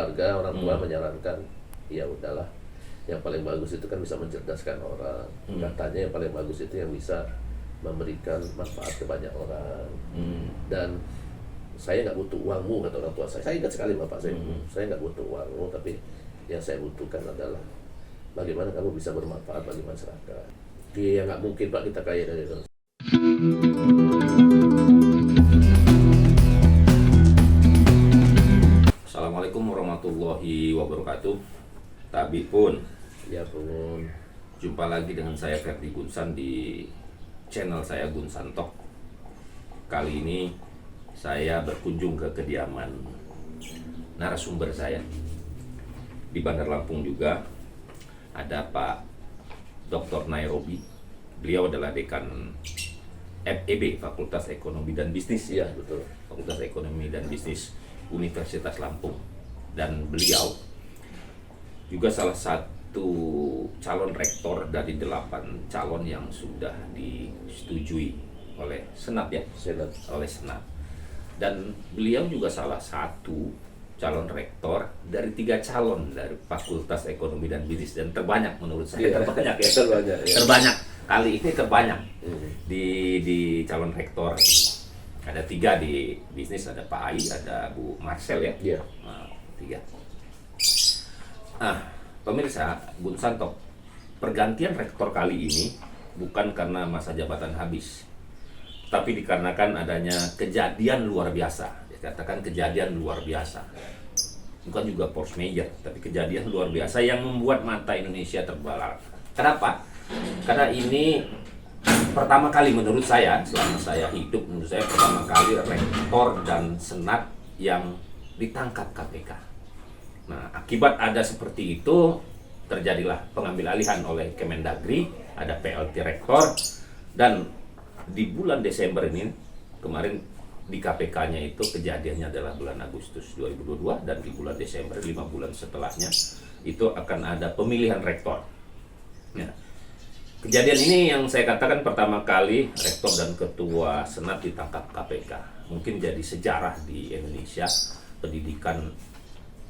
keluarga, orang tua menyarankan, ya udahlah. Yang paling bagus itu kan bisa mencerdaskan orang. Katanya yang paling bagus itu yang bisa memberikan manfaat ke banyak orang. Dan saya nggak butuh uangmu, kata orang tua saya. Saya ingat sekali bapak saya nggak butuh uangmu, tapi yang saya butuhkan adalah bagaimana kamu bisa bermanfaat bagi masyarakat. Ya nggak mungkin Pak kita kaya dari itu. Assalamualaikum warahmatullahi wabarakatuh. Tabi pun, Ya pun. jumpa lagi dengan saya Ferdi Gunsan di channel saya Gunsan Talk. Kali ini saya berkunjung ke kediaman narasumber saya di Bandar Lampung juga. Ada Pak Dr. Nairobi. Beliau adalah dekan FEB, Fakultas Ekonomi dan Bisnis. Iya betul. Fakultas Ekonomi dan Bisnis Universitas Lampung. Dan beliau juga salah satu calon rektor dari 8 calon yang sudah disetujui oleh Senat ya, oleh Senat. Dan beliau juga salah satu calon rektor dari 3 calon dari Fakultas Ekonomi dan Bisnis, dan terbanyak menurut saya, terbanyak ya, terbanyak kali ini terbanyak di calon rektor. Ada 3 di bisnis, ada Pak Ai, ada Bu Marcel ya. Iya. Nah, 3. Pemirsa Gunsan Talk, pergantian rektor kali ini bukan karena masa jabatan habis, tapi dikarenakan adanya kejadian luar biasa. Dikatakan kejadian luar biasa, bukan juga force major, tapi kejadian luar biasa yang membuat mata Indonesia terbelalak. Kenapa? Karena ini pertama kali menurut saya, selama saya hidup, menurut saya pertama kali rektor dan senat yang ditangkap KPK. Nah, akibat ada seperti itu, terjadilah pengambil alihan oleh Kemendagri, ada PLT rektor, dan di bulan Desember ini, kemarin di KPK-nya itu kejadiannya adalah bulan Agustus 2022, dan di bulan Desember, 5 bulan setelahnya, itu akan ada pemilihan rektor. Ya. Kejadian ini yang saya katakan pertama kali rektor dan ketua senat ditangkap KPK. Mungkin jadi sejarah di Indonesia, pendidikan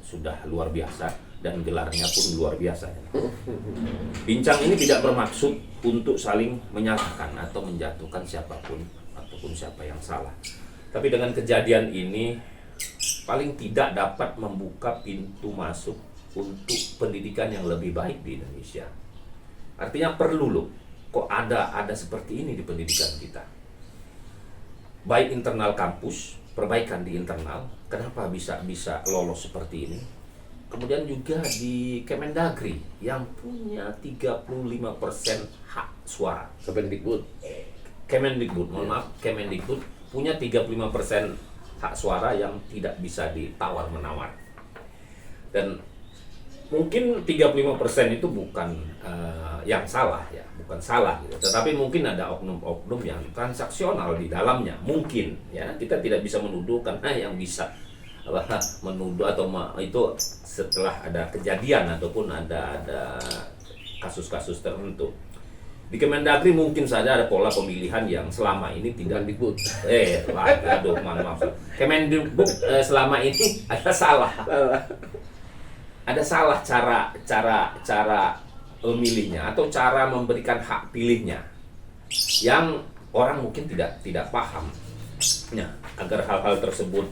sudah luar biasa dan gelarnya pun luar biasa. Bincang ini tidak bermaksud untuk saling menyalahkan atau menjatuhkan siapapun ataupun siapa yang salah. Tapi dengan kejadian ini paling tidak dapat membuka pintu masuk untuk pendidikan yang lebih baik di Indonesia. Artinya perlu loh, kok ada seperti ini di pendidikan kita. Baik internal kampus, perbaikan di internal, kenapa bisa lolos seperti ini. Kemudian juga di Kemendagri yang punya 35% hak suara. Kemendikbud, mohon maaf, Kemendikbud punya 35% hak suara yang tidak bisa ditawar-menawar. Dan mungkin 35% itu bukan yang salah ya, bukan salah gitu. Tetapi mungkin ada oknum-oknum yang transaksional di dalamnya, mungkin ya. Kita tidak bisa menuduh karena yang bisa menuduh atau itu setelah ada kejadian ataupun ada kasus-kasus tertentu. Di Kemendagri mungkin saja ada pola pemilihan yang selama ini tidak Kemendikbud. maaf. Kemendikbud selama ini ada salah. Ada salah cara memilihnya atau cara memberikan hak pilihnya yang orang mungkin tidak paham. Nah, agar hal-hal tersebut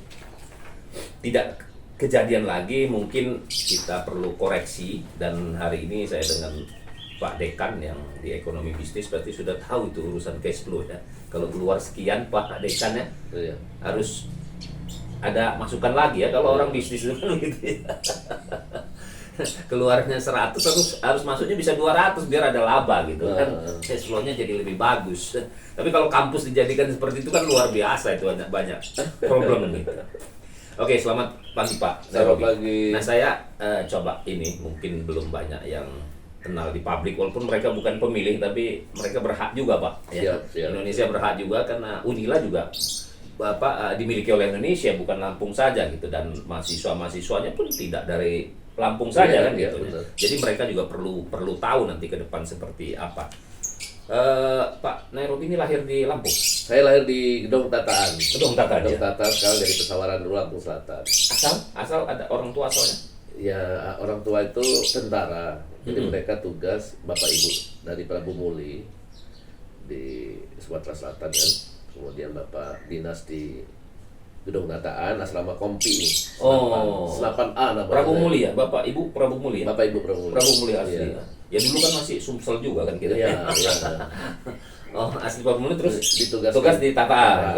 tidak kejadian lagi, mungkin kita perlu koreksi. Dan hari ini saya dengan Pak Dekan yang di ekonomi bisnis berarti sudah tahu itu urusan cash flow ya. Kalau keluar sekian Pak Dekan ya, harus ada masukan lagi ya. Kalau orang bisnis itu kan gitu ya. Keluarnya 100 harus masuknya bisa 200 biar ada laba gitu kan. Cash flow-nya jadi lebih bagus. Tapi kalau kampus dijadikan seperti itu kan luar biasa, itu banyak problem gitu. Oke, selamat pagi Pak. Selamat pagi. Nah, saya coba ini, mungkin belum banyak yang kenal di publik, walaupun mereka bukan pemilih, tapi mereka berhak juga Pak. Ya. Siap. Indonesia berhak juga karena Unila juga dimiliki oleh Indonesia, bukan Lampung saja gitu, dan mahasiswanya pun tidak dari Lampung saja kan gitu. Betul. Jadi mereka juga perlu tahu nanti ke depan seperti apa. Pak Nairobi ini lahir di Lampung. Saya lahir di Gedong Tataan. Gedong Tataan. Gedong Tataan, sekarang dari Pesawaran dulu, Lampung Selatan. Asal ada orang tua asalnya? Ya orang tua itu tentara, jadi mereka tugas bapak ibu dari Prabu Muli di Sumatera Selatan kan, kemudian bapak dinas di Gedung Nataan Asrama Kompi nih. Senapan A namanya. Prabu Muli ya, bapak ibu Prabu Muli ya. Bapak ibu Prabu Muli. Prabu Muli asli. Iya. Ya dulu kan masih Sumsel juga kan kita. Iya, iya. Oh, asli Prabu Muli terus Ditugaskan tugas di Tata.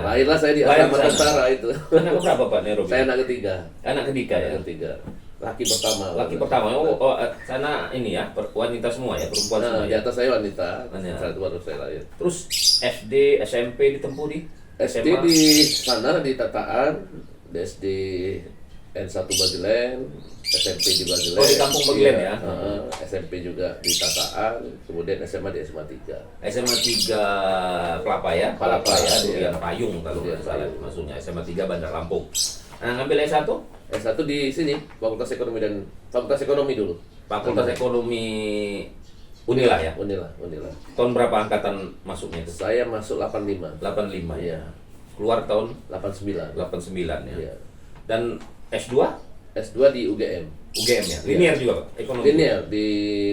Lahirlah saya di Lahir asrama di sana. tentara itu. Anak berapa Pak Nerobi? Saya anak ketiga. Anak ketiga ya. Anak ketiga. Laki pertama. Laki pertama. Sana ini ya, wanita semua ya, perempuan Nah, semua di ya. atas saya wanita. Wanita. Saat itu baru saya lahir. Terus SD, SMP ditempuh di SD SMA? di sana di Tataan, di SD N1 Bagelen, SMP di Bagelen. Oh, di Kampung Bagelen ya? SMP juga di Tataan, kemudian SMA di SMA 3. SMA 3 Kelapa ya, Kelapa, ya, iya. Durian Payung kalau Durian nggak salah Payung. maksudnya. SMA 3 Bandar Lampung. Nah, ngambil S1? S1 di sini, Fakultas Ekonomi dan Fakultas Ekonomi dulu. Fakultas Ekonomi Unila ya. Unila. Tahun berapa angkatan masuknya itu? Saya masuk 85. 85 Iya. ya. Keluar tahun 89. 89 ya. Iya. Dan S2 S2 di UGM. UGM ya. Linear juga Pak, ekonomi. Linear di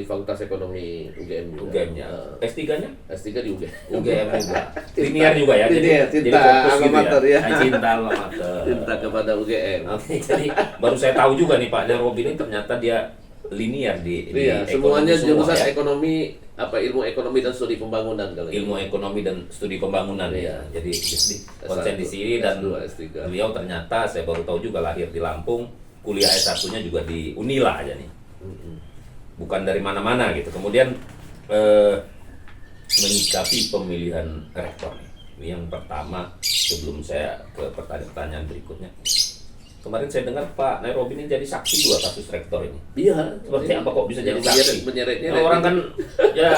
Fakultas Ekonomi UGM juga. UGM-nya. S3-nya? S3 di UGM. UGM juga. Linear juga ya. Linear, jadi cinta fokus alma gitu mater ya. Cinta alma mater. Cinta kepada UGM. Oke, jadi baru saya tahu juga nih Pak Nerobi ini ternyata dia linear di Iya, ekonomi semuanya semua, jurusan ya. ekonomi, ilmu ekonomi dan studi pembangunan kalau Ilmu ekonomi dan studi pembangunan Iya. ya. Jadi konsen di sini dan S2, S3. beliau ternyata saya baru tahu juga lahir di Lampung, kuliah S1-nya juga di Unila aja nih. Bukan dari mana-mana gitu. Kemudian menyikapi pemilihan rektor nih. Ini yang pertama sebelum saya ke pertanyaan berikutnya. Kemarin saya dengar Pak Nerobi ini jadi saksi juga kasus rektor ini. Iya. Seperti apa kok bisa jadi Yang saksi? menyeretnya Nah, orang kan ya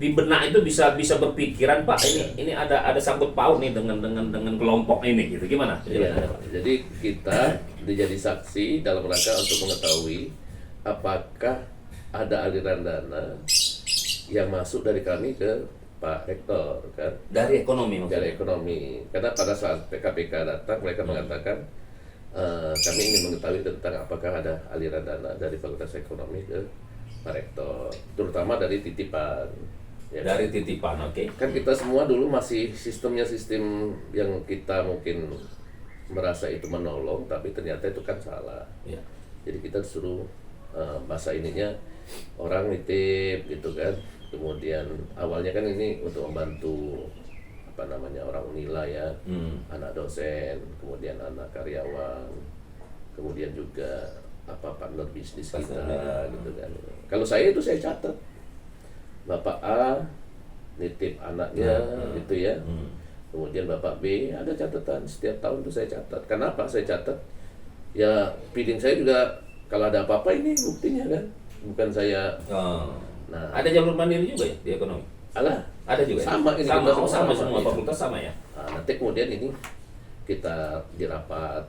di benak itu bisa berpikiran Pak ini ada sangkut paut nih dengan kelompok ini gitu. Gimana? Iya. Jadi kita dijadi saksi dalam rangka untuk mengetahui apakah ada aliran dana yang masuk dari kami ke Pak Rektor kan. Dari ekonomi maksudnya. Dari ekonomi. Karena pada saat PKPK datang mereka mengatakan kami ingin mengetahui tentang apakah ada aliran dana dari Fakultas Ekonomi ke Pak Rektor, terutama dari titipan. Ya, Dari titipan, oke. kan kita semua dulu masih sistem yang kita mungkin merasa itu menolong, tapi ternyata itu kan salah. Ya. Jadi kita disuruh bahasa ininya orang nitip gitu kan. Kemudian awalnya kan ini untuk membantu orang Unila ya, anak dosen, kemudian anak karyawan, kemudian juga partner bisnis kita gitu kan. Kalau saya itu saya catat Bapak A nitip anaknya gitu ya. Kemudian Bapak B ada catatan setiap tahun itu saya catat. Kenapa saya catat? Ya feeling saya juga kalau ada apa-apa ini buktinya kan, bukan saya. Nah, Ada jalur mandiri juga ya di ekonomi? alah, Ada juga ya? sama ini Sama, kita sama semua iya. fakultas sama ya? Nah, nanti kemudian ini kita di rapat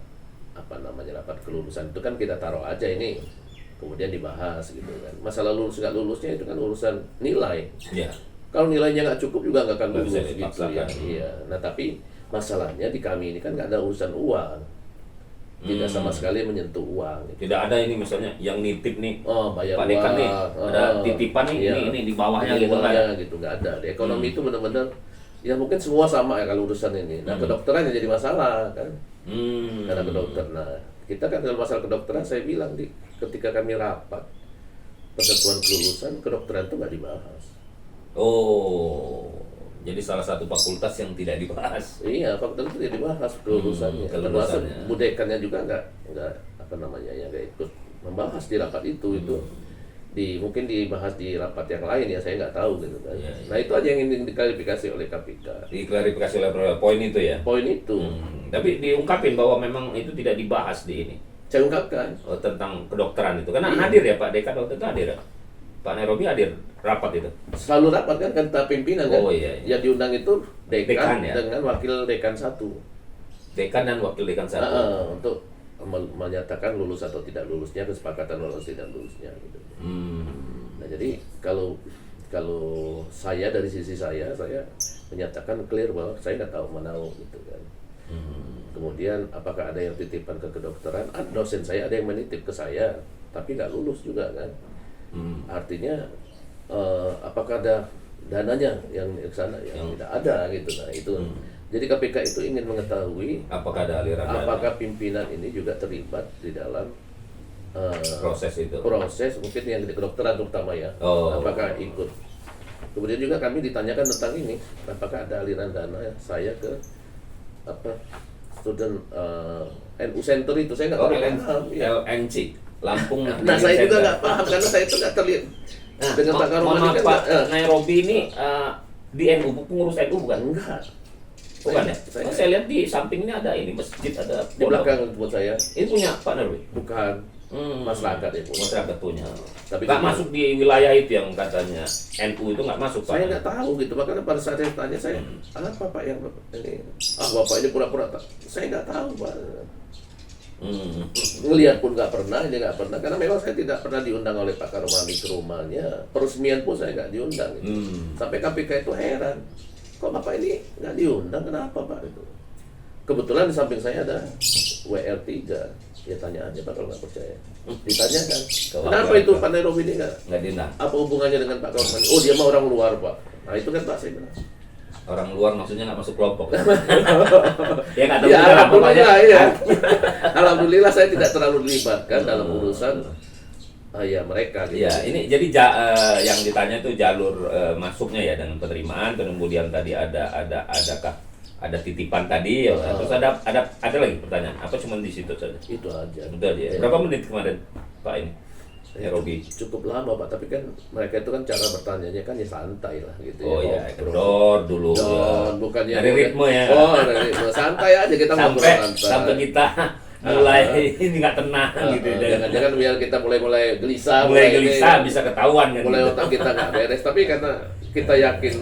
rapat kelulusan itu kan kita taruh aja ini, kemudian dibahas gitu kan. Masalah lulus nggak lulusnya itu kan urusan nilai. Iya. Kalau nilainya nggak cukup juga nggak akan Nggak lulus bisa gitu dipaksakan. ya. Iya. Nah tapi masalahnya di kami ini kan nggak ada urusan uang, tidak sama sekali menyentuh uang. Gitu. Tidak ada ini misalnya yang nitip nih, Bayar Pak Dekan uang, nih, ada titipan nih, iya. ini di bawahnya Di gitu kan? bawahnya gitu nggak ada. Di ekonomi itu benar-benar ya mungkin semua sama ya kalau urusan ini. Nah kedokteran yang jadi masalah kan. Karena kedokteran. Nah kita kan dalam masalah kedokteran saya bilang ketika kami rapat penentuan kelulusan kedokteran itu nggak dibahas. Oh, jadi salah satu fakultas yang tidak dibahas. Iya, fakultas itu tidak dibahas kelulusannya. Termasuk kelulusannya. budekannya juga nggak nggak ikut membahas di rapat itu. Mungkin dibahas di rapat yang lain ya saya nggak tahu gitu kan. Iya. Nah itu aja yang ingin diklarifikasi oleh KPK. Diklarifikasi oleh poin itu ya? Poin itu Tapi diungkapin bahwa memang itu tidak dibahas di ini. saya ungkapkan. Tentang kedokteran itu. Karena hadir ya Pak Dekan waktu itu hadir ya? Pak Nerobi hadir rapat itu? Selalu rapat kan kata pimpinan kan. Oh, iya. Yang diundang itu dekan ya? dengan wakil dekan satu. Dekan dan wakil dekan satu. Untuk menyatakan lulus atau tidak lulusnya, kesepakatan lulus tidak lulusnya gitu. Nah jadi kalau saya dari sisi saya menyatakan clear bahwa saya nggak tahu menau gitu kan. Kemudian apakah ada yang titipan ke kedokteran? Dosen saya ada yang menitip ke saya, tapi nggak lulus juga kan. Artinya apakah ada dananya yang ke sana? Yang tidak ada gitu. Nah itu. Jadi KPK itu ingin mengetahui apakah ada aliran dana? apakah pimpinan ini juga terlibat di dalam Proses itu. proses mungkin yang di kedokteran terutama ya. Apakah ikut? Kemudian juga kami ditanyakan tentang ini, apakah ada aliran dana saya ke student NU Center itu, saya nggak paham. LNC, Lampung. Nah saya juga nggak paham karena saya itu nggak terlihat dengan Pak Karomani kan. Pak Nairobi ini di NU, pengurus NU bukan? Enggak. Bukan ya? Saya lihat di samping ini ada ini masjid, ada Di belakang buat saya. Ini punya Pak Nairobi? Bukan. Masyarakat ya punya. Masyarakat punya. Tapi nggak masuk di wilayah itu yang katanya NU itu nggak masuk Pak. Saya nggak tahu gitu, makanya pada saat saya tanya saya apa Pak yang ini? Bapak ini pura-pura tak. Saya nggak tahu Pak. Ngelihat pun nggak pernah, ini nggak pernah karena memang saya tidak pernah diundang oleh Pak Karomani ke rumahnya. Peresmian pun saya nggak diundang. Gitu. Sampai KPK itu heran, kok Bapak ini nggak diundang? Kenapa Pak itu? Kebetulan di samping saya ada WR3. Ya tanya aja Pak kalau nggak percaya. Ditanyakan, kenapa itu Pak Nairobi ini nggak diundang? Apa hubungannya dengan Pak Karomani? Oh dia mah orang luar Pak. Nah itu kan Pak saya bilang. Orang luar maksudnya nggak masuk kelompok. Ya nggak tahu. Ya alhamdulillah ya. Alhamdulillah saya tidak terlalu dilibatkan dalam urusan ya mereka. Gitu. Ya ini jadi yang ditanya itu jalur masuknya ya dengan penerimaan, kemudian tadi adakah ada titipan tadi, ya. Terus ada lagi pertanyaan. Apa cuma di situ saja? Itu aja. Udah ya. Berapa menit kemarin Pak ini? Nairobi. Cukup lama Pak, tapi kan mereka itu kan cara bertanyanya kan ya santai lah gitu. Oh ya, kendor dulu. Bukannya dari ritme ya. Oh dari ritme santai aja kita ngobrol santai. Sampai kita mulai ini nggak tenang gitu. Jangan biar kita mulai gelisah. Mulai gelisah bisa ketahuan kan. Mulai otak kita nggak beres, tapi karena kita yakin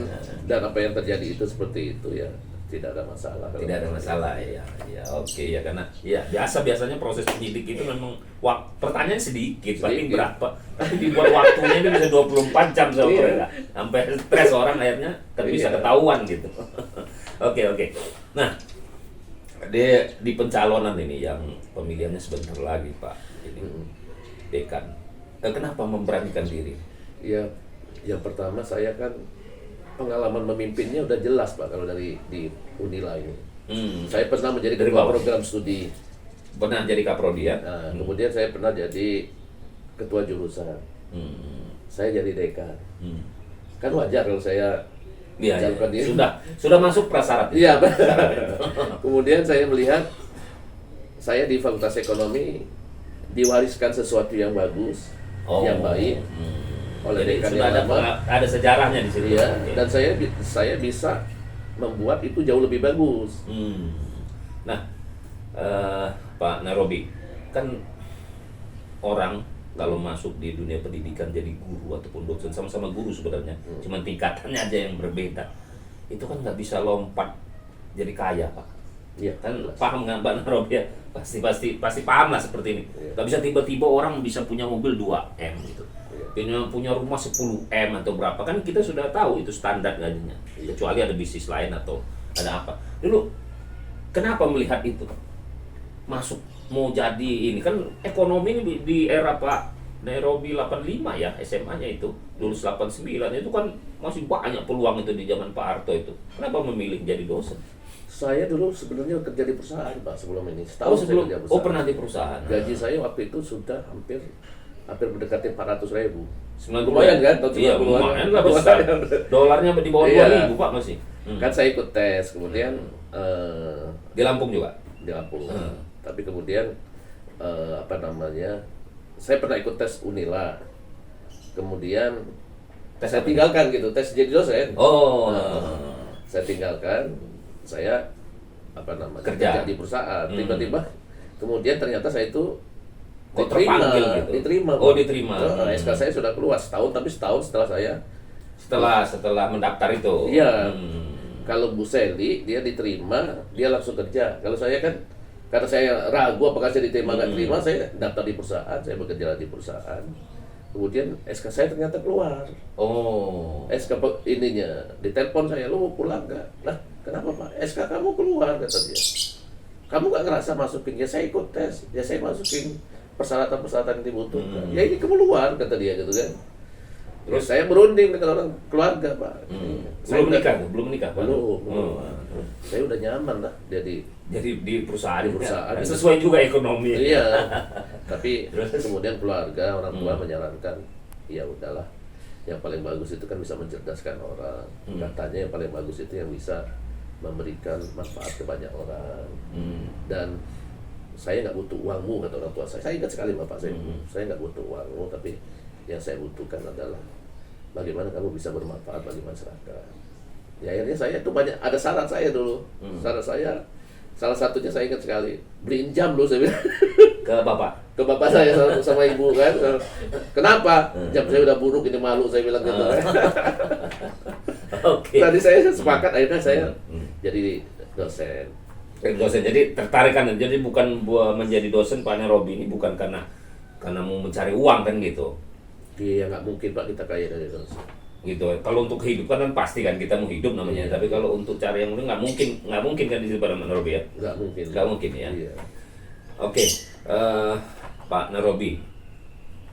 dan apa yang terjadi itu seperti itu ya. Tidak ada masalah. Tidak ada masalah ya. Ya oke ya karena ya biasanya proses penyidik itu memang pertanyaan sedikit, paling berapa. Tapi dibuat waktunya itu bisa 24 jam sama mereka. Sampai stres orang akhirnya kan bisa ketahuan gitu. Oke. Nah, di pencalonan ini yang pemilihannya sebentar lagi Pak ini Dekan. Kenapa memberanikan diri? Ya, yang pertama saya kan pengalaman memimpinnya udah jelas Pak kalau di Unila ini. Saya pernah menjadi ketua program studi. Pernah jadi kaprodi ya? Nah, kemudian saya pernah jadi ketua jurusan. Saya jadi dekan. Kan wajar kalau saya mencalonkan diri. Sudah masuk prasyarat. Iya. Kemudian saya melihat saya di Fakultas Ekonomi diwariskan sesuatu yang bagus, yang baik. Jadi sudah ada sejarahnya di situ. Ya, dan saya bisa membuat itu jauh lebih bagus. Nah, Pak Nairobi, kan orang kalau masuk di dunia pendidikan jadi guru ataupun dosen sama-sama guru sebenarnya, cuma tingkatannya aja yang berbeda. Itu kan nggak bisa lompat jadi kaya Pak. Iya kan paham nggak Pak Nairobi ya? Pasti paham lah seperti ini. Nggak bisa tiba-tiba orang bisa punya mobil 2M gitu. Punya rumah 10M atau berapa, kan kita sudah tahu itu standar gajinya, kecuali ada bisnis lain atau ada apa. Dulu kenapa melihat itu masuk mau jadi ini kan ekonomi ini di era Pak Nairobi 85 ya SMA-nya itu lulus 89 itu kan masih banyak peluang itu di zaman Pak Harto itu. Kenapa memilih jadi dosen? Saya dulu sebenarnya kerja di perusahaan Pak sebelum ini. Sebelum saya kerja pernah di perusahaan. Gaji saya waktu itu sudah hampir mendekati 400.000. Lumayan kan? Iya, lumayan lah besar. Dolarnya di bawah 2.000 Pak masih. Kan saya ikut tes, kemudian di Lampung juga. Di Lampung. Tapi kemudian saya pernah ikut tes Unila. Kemudian saya tinggalkan gitu, tes jadi dosen. Saya tinggalkan, saya kerja di perusahaan. Tiba-tiba kemudian ternyata saya itu diterima. Diterima. SK saya sudah keluar setahun, tapi setahun setelah saya setelah mendaftar itu. Iya. Kalau Bu Seli dia diterima, dia langsung kerja. Kalau saya kan karena saya ragu apakah saya diterima nggak terima, saya daftar di perusahaan, saya bekerja di perusahaan. Kemudian SK saya ternyata keluar. SK ditelepon saya, lu mau pulang nggak? Nah, kenapa Pak? SK kamu keluar kata dia. kamu nggak ngerasa masukin, ya saya ikut tes, ya saya masukin persyaratan-persyaratan yang dibutuhkan. Ya ini keluar kata dia gitu kan. Terus saya berunding dengan orang keluarga Pak. Belum menikah, belum menikah Pak? Belum. Oh. Saya udah nyaman lah jadi di perusahaan. Di perusahaan. Sesuai juga ekonomi. Iya. Tapi Terus? kemudian keluarga, orang tua menyarankan, ya udahlah. Yang paling bagus itu kan bisa mencerdaskan orang. Katanya yang paling bagus itu yang bisa memberikan manfaat ke banyak orang. Dan saya nggak butuh uangmu kata orang tua saya. Saya ingat sekali bapak saya nggak butuh uangmu, tapi yang saya butuhkan adalah bagaimana kamu bisa bermanfaat bagi masyarakat. Ya akhirnya saya itu banyak ada syarat saya dulu. Syarat saya salah satunya saya ingat sekali, beliin jam dulu saya bilang. Ke bapak? Ke bapak saya sama ibu kan. Kenapa? Jam saya udah buruk, ini malu saya bilang gitu. Oke. Tadi saya sepakat akhirnya saya jadi dosen. Dosen, jadi tertarik kan, jadi bukan menjadi dosen Pak Nerobi ini bukan karena mau mencari uang kan gitu. Iya nggak mungkin Pak kita kaya dari dosen. Gitu. Kalau untuk kehidupan kan pasti kan kita mau hidup namanya. Tapi kalau untuk cari yang mudah nggak mungkin kan di situ Pak Nerobi ya. Nggak mungkin ya. Iya. Oke, Pak Nerobi,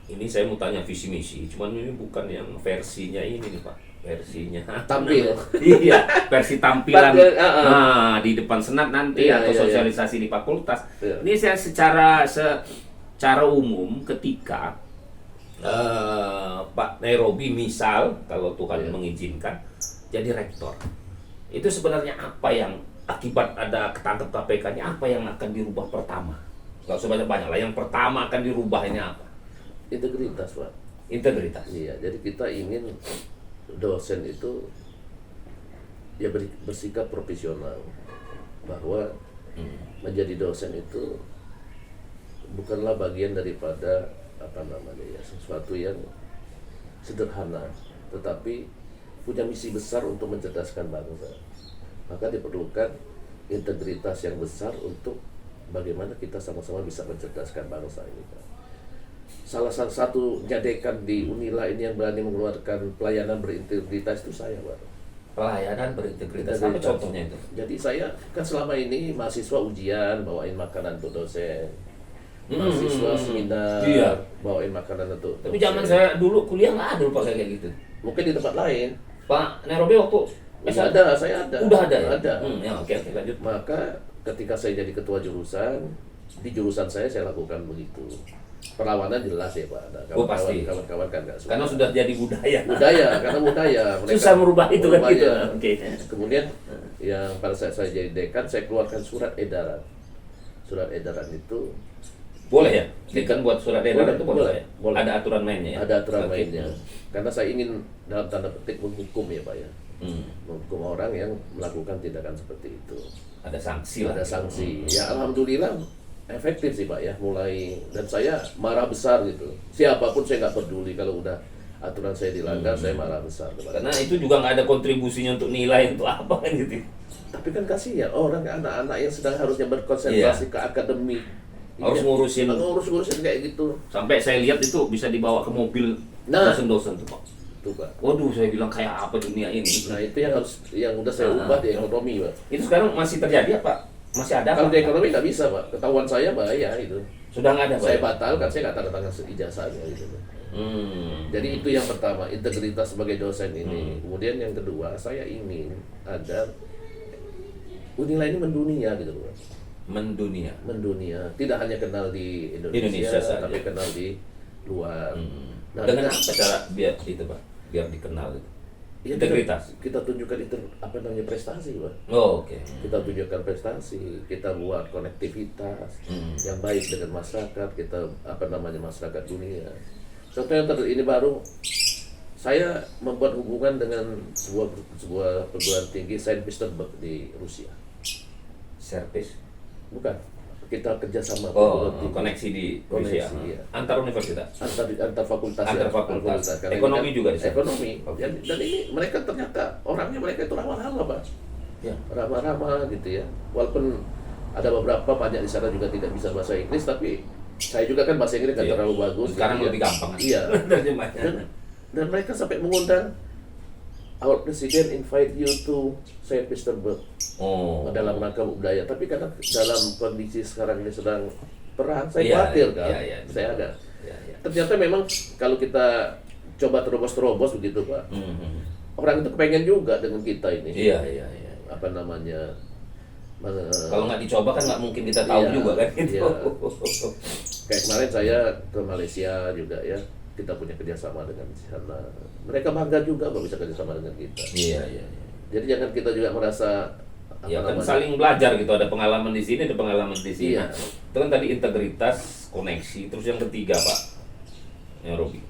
ini saya mau tanya visi misi. Cuman ini bukan yang versinya ini nih Pak. Versinya Tampil. Iya, versi tampilan Tampil, di depan senat nanti Iya, atau iya, sosialisasi di fakultas. Iya. Ini saya secara umum ketika Pak Nerobi misal kalau Tuhan mengizinkan jadi rektor, itu sebenarnya apa yang akibat ada ketangkep KPK-nya, apa yang akan dirubah pertama? Gak usah banyak-banyak lah, yang pertama akan dirubah ini apa? Integritas Pak. Integritas. Iya, jadi kita ingin dosen itu ya bersikap profesional, bahwa menjadi dosen itu bukanlah bagian daripada sesuatu yang sederhana, tetapi punya misi besar untuk mencerdaskan bangsa. Maka diperlukan integritas yang besar untuk bagaimana kita sama-sama bisa mencerdaskan bangsa ini Pak. Salah satu jadekan di Unila ini yang berani mengeluarkan pelayanan berintegritas itu saya Pak. Pelayanan berintegritas, apa contohnya itu? Jadi saya kan selama ini mahasiswa ujian bawain makanan untuk dosen, mahasiswa seminar bawain makanan untuk Tapi dosen. zaman saya dulu kuliah nggak ada Pak kayak gitu. Mungkin di tempat lain. Pak Nerobi waktu Saya ada. Udah ada ya? Ada. Ya, oke, lanjut. Maka ketika saya jadi ketua jurusan, di jurusan saya lakukan begitu. Perlawanan jelas ya Pak. Nah, pasti. Kawan-kawan kan nggak suka. Karena sudah jadi budaya. Karena budaya. Mereka Susah merubah itu kan gitu. Oke. Kemudian yang pada saat saya jadi dekan, saya keluarkan surat edaran. Surat edaran itu boleh ya? Dekan buat surat edaran itu boleh. Boleh. Ada aturan mainnya ya? Ada aturan mainnya. Karena saya ingin dalam tanda petik menghukum ya Pak ya. Menghukum orang yang melakukan tindakan seperti itu. Ada sanksi lah. Ada sanksi. Ya alhamdulillah efektif sih Pak ya. Mulai, dan saya marah besar gitu. Siapapun saya nggak peduli kalau udah aturan saya dilanggar, saya marah besar. Karena itu juga nggak ada kontribusinya untuk nilai untuk apa kan gitu. Tapi kan kasihan orang, anak-anak yang sedang harusnya berkonsentrasi ke akademik. Harus ngurusin kayak gitu. Sampai saya lihat itu bisa dibawa ke mobil dosen-dosen tuh Pak. Tuh Pak. Waduh, saya bilang kayak apa dunia ini. Nah itu yang udah saya ubah di ekonomi Pak. Itu sekarang masih terjadi apa? Masih ada? Kalau di ekonomi nggak bisa Pak. Ketahuan saya bahaya itu. Sudah nggak ada Pak? Saya batalkan, saya nggak tanda tangan ijazahnya gitu. Jadi itu yang pertama, integritas sebagai dosen ini. Kemudian yang kedua, saya ingin agar Unila ini mendunia gitu Pak. Mendunia, tidak hanya kenal di Indonesia saja, tapi kenal di luar. Nah, dengan apa cara biar itu Pak? Biar dikenal itu. Ya, Integritas. Kita tunjukkan itu prestasi Pak. Oh, oke. Kita tunjukkan prestasi, kita buat konektivitas yang baik dengan masyarakat, kita masyarakat dunia. Contoh yang ini baru, saya membuat hubungan dengan sebuah perguruan tinggi Saint Petersburg di Rusia. Servis? Bukan, kita kerjasama. Koneksi di Rusia. Iya. Antar universitas? Antar fakultas. Ekonomi juga di sana? Ekonomi. Okay. Dan ini mereka ternyata orangnya mereka itu ramah-ramah Pak. Ya. Ramah-ramah gitu ya. Walaupun ada beberapa banyak di sana juga tidak bisa bahasa Inggris, tapi saya juga kan bahasa Inggris nggak terlalu bagus. Sekarang gitu lebih gampang. Iya. Dan mereka sampai mengundang our president invite you to Saint Petersburg dalam Oh. rangka budaya, tapi karena dalam kondisi sekarang ini sedang perang, saya Iya, khawatir kan, iya, saya betul. agak. Ya, ya. Ternyata memang kalau kita coba terobos-terobos begitu Pak, orang itu kepengen juga dengan kita ini. Iya, iya, iya. Apa namanya? Kalau nggak dicoba kan nggak mungkin kita tahu Iya, juga kan itu. iya. Kayak kemarin saya ke Malaysia juga ya, kita punya kerjasama dengan di sana. Mereka bangga juga kalau bisa kerjasama dengan kita. Iya, iya, iya. Jadi jangan kita juga merasa Ya kan saling belajar gitu, ada pengalaman di sini, ada pengalaman di sini. Iya. Itu kan tadi integritas, koneksi, terus yang ketiga Pak, ya Robi.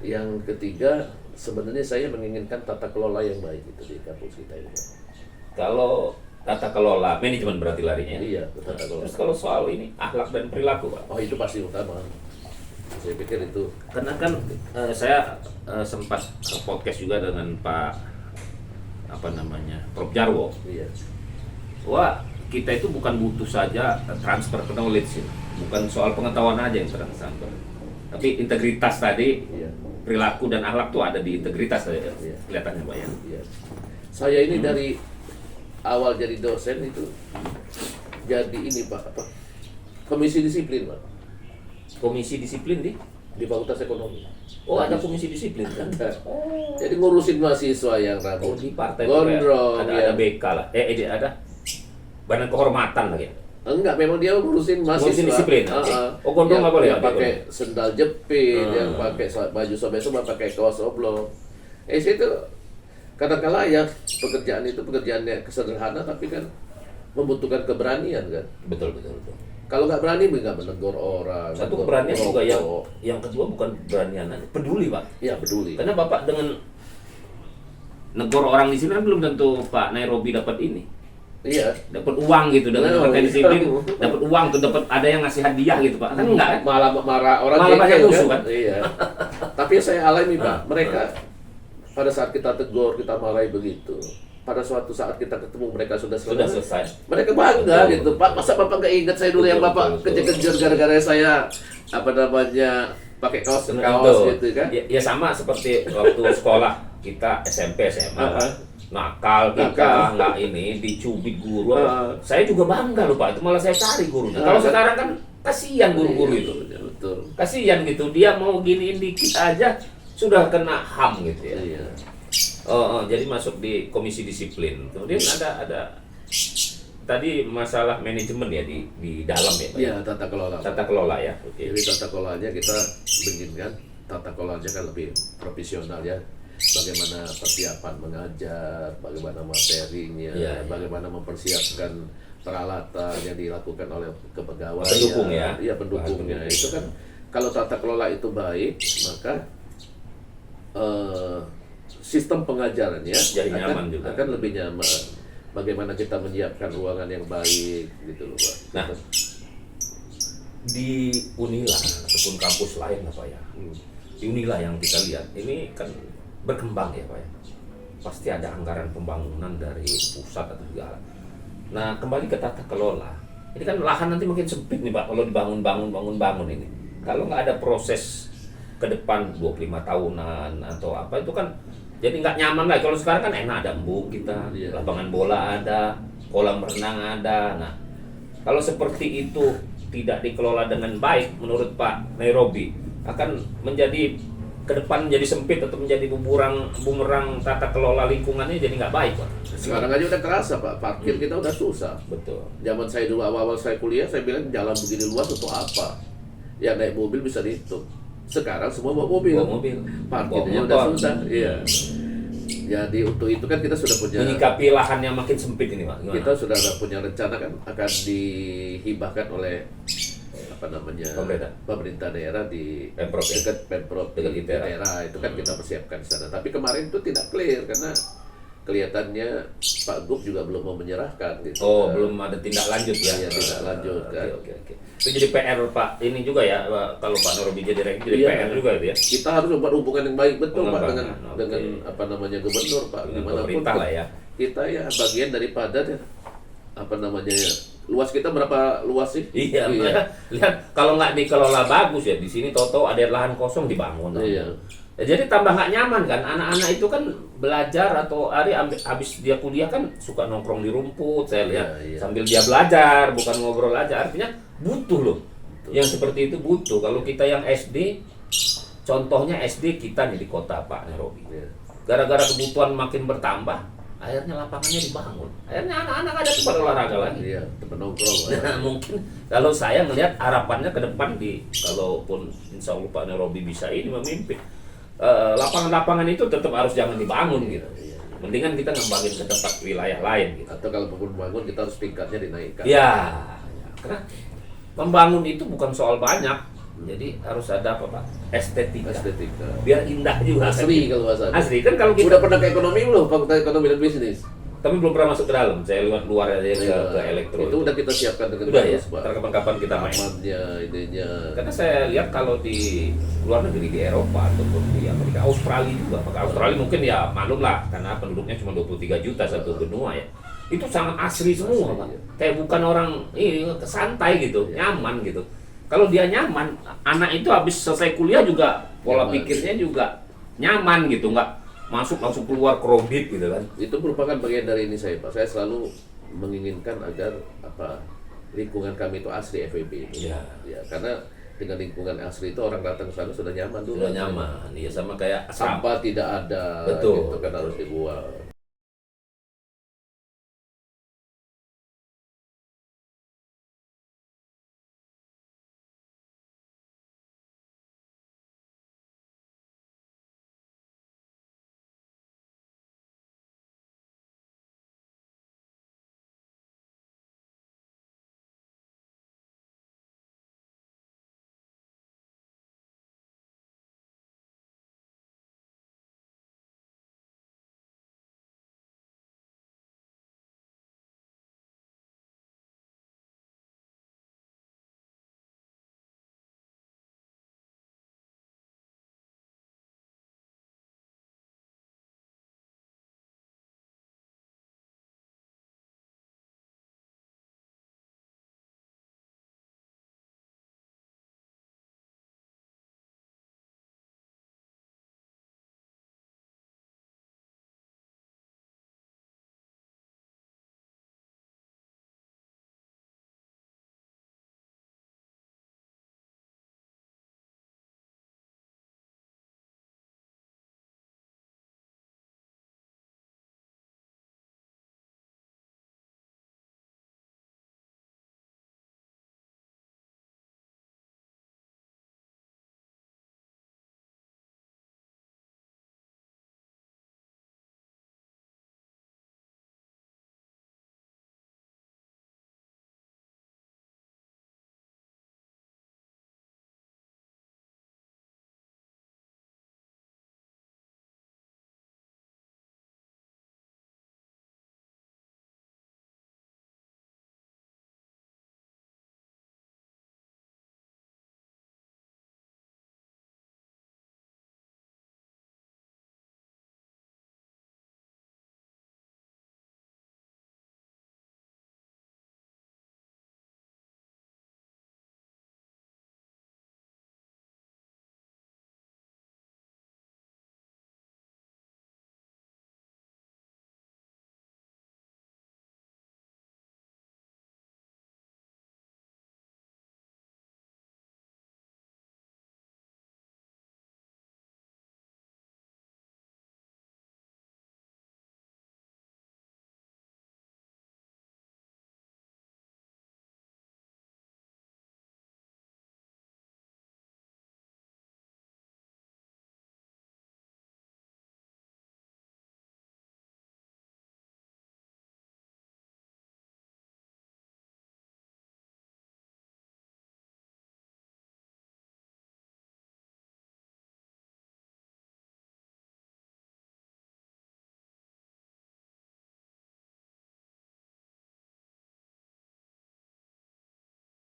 Yang ketiga, sebenarnya saya menginginkan tata kelola yang baik itu di kampus kita ini. Kalau tata kelola, manajemen berarti larinya. Iya, tata kelola. Terus kalau soal ini akhlak dan perilaku Pak. Oh itu pasti utama. Saya pikir itu. Karena kan saya sempat podcast juga dengan Pak Prof Jarwo. Iya. Wah, kita itu bukan butuh saja transfer knowledge, ya. Bukan soal pengetahuan aja yang transfer. Tapi integritas tadi, Iya. perilaku dan akhlak tuh ada di integritas tadi, Iya. kelihatannya Pak ya. Iya. Saya ini dari awal jadi dosen itu jadi ini Pak, apa? Komisi disiplin Pak Komisi disiplin di Fakultas Ekonomi. Oh, ada komisi disiplin kan? Jadi ngurusin mahasiswa yang Oh, rambut di partai itu kayak gondrong, ada ya. BK lah. Ada badan kehormatan lagi. Enggak, memang dia ngurusin mahasiswa. Ngurusin disiplin, oke. Oh, gondrong Yang- nggak boleh, yang Pak? pakai sendal jepit, yang Hmm. pakai baju sobek semua, pakai kaos oblong. Situ kadang-kala ya pekerjaan itu pekerjaannya kesederhana, tapi kan membutuhkan keberanian kan. Betul, betul, betul. Kalau nggak berani, nggak menegur orang. Satu negur keberanian juga perokok. yang kedua bukan keberanian, peduli Pak. Ya peduli. Karena Bapak dengan negor orang di sini kan belum tentu Pak Nairobi dapat ini. Iya. Dapat uang gitu dengan Oh, pakai iya. disiplin, dapat uang tuh, dapat ada yang ngasih hadiah gitu Pak. Kan enggak kan? Malah marah orang Malah banyak jengkel, musuh, kan? Iya. Tapi yang saya alami Pak, mereka pada saat kita tegur, kita marahi begitu. Pada suatu saat kita ketemu mereka sudah Sudah selesai. selesai. Mereka bangga Betul, gitu. betul. Pak, masa Bapak nggak ingat saya dulu yang Betul, Bapak betul, betul. kejar-kejar gara-gara saya pakai kaos Betul. gitu kan? Ya sama seperti waktu sekolah kita SMP SMA Apa? nakal kita Nakal. nggak ini dicubit guru. Ah. Saya juga bangga loh Pak, itu malah saya cari gurunya. Kalau Kan? sekarang kan kasihan guru-guru Iya, itu. Betul. Kasihan gitu, dia mau giniin dikit aja sudah kena HAM gitu ya. Iya. Jadi masuk di komisi disiplin. Kemudian ada tadi masalah manajemen ya di dalam ya Pak. Iya, tata kelola. Tata kelola ya. Oke. Jadi tata kelolanya kita bikinkan tata kelolanya kan lebih profesional ya. Bagaimana persiapan mengajar, bagaimana materinya, Iya, iya. bagaimana mempersiapkan peralatan yang dilakukan oleh kepegawaian. Pendukung ya. Iya, pendukungnya. Bahan pendukung. Itu kan kalau tata kelola itu baik, maka sistem pengajarannya Jadi nyaman juga. akan lebih nyaman. Bagaimana kita menyiapkan ruangan yang baik gitu loh, Pak. Nah, di Unila ataupun kampus lain apa ya? Di Unila yang kita lihat ini kan berkembang ya Pak ya. Pasti ada anggaran pembangunan dari pusat atau segala. Nah, kembali ke tata kelola. Ini kan lahan nanti makin sempit nih Pak kalau dibangun ini. Kalau nggak ada proses ke depan 25 tahunan atau apa itu kan jadi nggak nyaman lah. Kalau sekarang kan enak, ada embung kita, Iya. lapangan bola ada, kolam renang ada. Nah, kalau seperti itu tidak dikelola dengan baik menurut Pak Nairobi akan menjadi ke depan menjadi sempit atau menjadi bumerang tata kelola lingkungannya jadi nggak baik Pak. Sekarang aja udah kerasa Pak, parkir kita udah susah. Betul. Zaman saya dulu awal-awal saya kuliah, saya bilang jalan begini luas untuk apa? Ya naik mobil bisa dihitung. Sekarang semua bawa mobil. Bawa mobil, Parkirnya bawa udah motor. susah. Iya. Jadi untuk itu kan kita sudah punya Menyikapi lahan yang makin sempit ini Pak. Gimana? kita sudah ada punya rencana kan akan dihibahkan oleh pemerintah daerah di Pemprov ya? dekat Pemprov Dekat di ITERA. daerah itu kan kita persiapkan di sana. Tapi kemarin itu tidak clear karena kelihatannya Pak Gub juga belum mau menyerahkan gitu. Oh, Kan. belum ada tindak lanjut ya? Iya, tindak lanjut, Oke, kan. Oke. Itu jadi PR Pak, ini juga ya, Pak, kalau Pak Nairobi jadi rektor, jadi Iya. PR juga itu ya? Kita harus membuat hubungan yang baik betul Pak dengan Pengembangan, oke. dengan apa namanya gubernur Pak Dengan dimanapun pemerintah lah ya. kita ya bagian daripada ya, apa namanya ya, luas kita berapa luas sih? Iya, lihat kalau nggak dikelola bagus ya di sini toto ada lahan kosong dibangun. Iya. Ya, jadi tambah nggak nyaman kan, anak-anak itu kan belajar atau habis dia kuliah kan suka nongkrong di rumput, saya lihat Iya. sambil dia belajar, bukan ngobrol aja, artinya butuh loh. Yang seperti itu butuh. Kalau kita yang SD, contohnya SD kita nih di kota Pak Nairobi, Iya. gara-gara kebutuhan makin bertambah, akhirnya lapangannya dibangun, akhirnya anak-anak ada tempat olahraga lagi. Iya, tempat nongkrong. Nah, mungkin kalau saya melihat harapannya ke depan kalaupun insya Allah Pak Nairobi bisa ini memimpin, lapangan-lapangan itu tetap harus jangan dibangun gitu. Mendingan kita ngembangin ke tempat wilayah lain gitu. Atau kalau mau bangun kita harus tingkatnya dinaikkan. Ya, karena membangun itu bukan soal banyak, jadi harus ada apa Pak? Estetika. Biar indah juga. Asli kalau bahasa. Asli kan kalau kita Udah pernah ke ekonomi belum? Fakultas Ekonomi dan Bisnis. tapi belum pernah masuk ke dalam. Saya lihat luar aja ke elektro. Itu udah kita siapkan dengan Udah ya. bagus, Pak. Ntar kapan-kapan kita main. Amannya, idenya. Karena saya lihat kalau di luar negeri di Eropa ataupun di Amerika, Australia juga. Maka Australia mungkin ya maklum lah karena penduduknya cuma 23 juta satu benua ya. Itu sangat asli semua, Pak. Iya. Kayak bukan orang santai gitu, nyaman gitu. Kalau dia nyaman, anak itu habis selesai kuliah juga pola Nyaman. pikirnya juga nyaman gitu, nggak masuk langsung keluar kredit gitu kan. Itu merupakan bagian dari ini saya, Pak. Saya selalu menginginkan agar lingkungan kami itu asli FEB itu. Iya. Ya, karena dengan lingkungan asli itu orang datang ke sana sudah nyaman dulu. Sudah nyaman, iya sama kayak Sampah tidak ada, Betul. gitu kan harus dibuang.